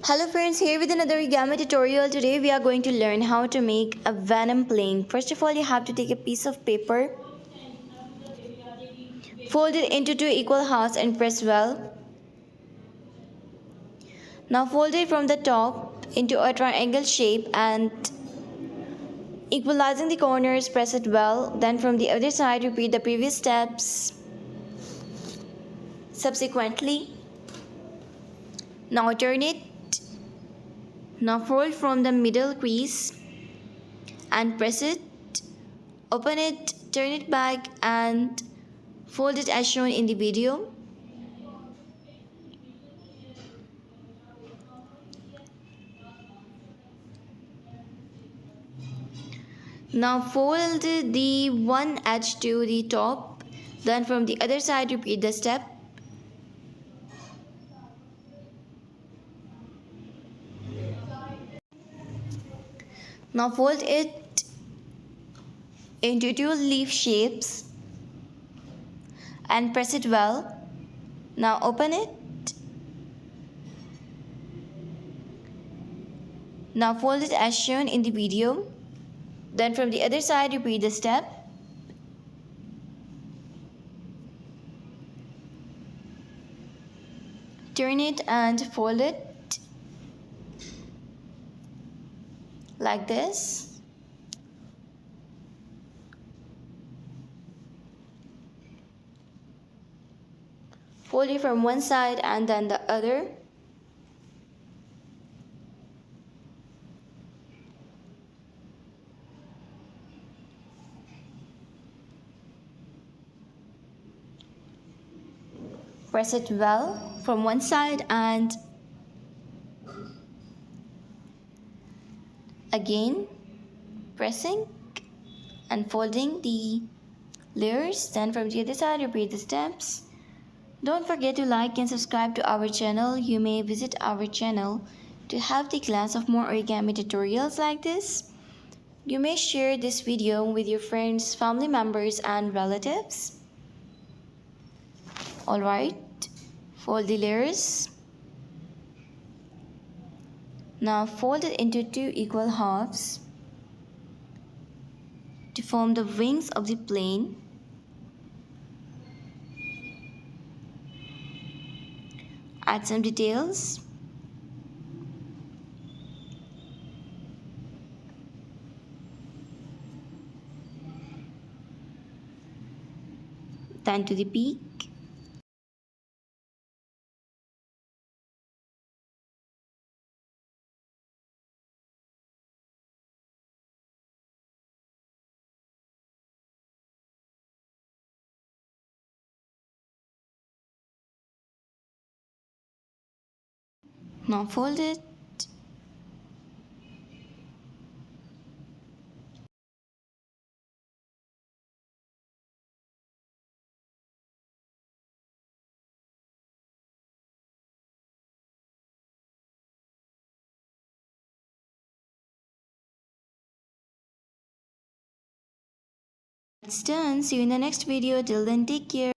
Hello friends, here with another origami tutorial. Today we are going to learn how to make a Venom plane. First of all, you have to take a piece of paper, fold it into two equal halves and press well. Now fold it from the top into a triangle shape and equalizing the corners, press it well. Then from the other side, repeat the previous steps subsequently. Now turn it. Now fold from the middle crease and press it. Open it, turn it back and fold it as shown in the video. Now fold the one edge to the top. Then from the other side repeat the step. Now fold it into two leaf shapes and press it well. Now open it. Now fold it as shown in the video. Then from the other side repeat the step. Turn it and fold it like this. Fold it from one side and then the other. Press it well from one side and again pressing and folding the layers. Then from the other side repeat the steps. Don't forget to like and subscribe to our channel. You may visit our channel to have the class of more origami tutorials like this. You may share this video with your friends, family members and relatives. Alright, fold the layers. Now fold it into two equal halves to form the wings of the plane. Add some details. Then to the peak. Now fold it. It's done. See you in the next video. Till then, take care.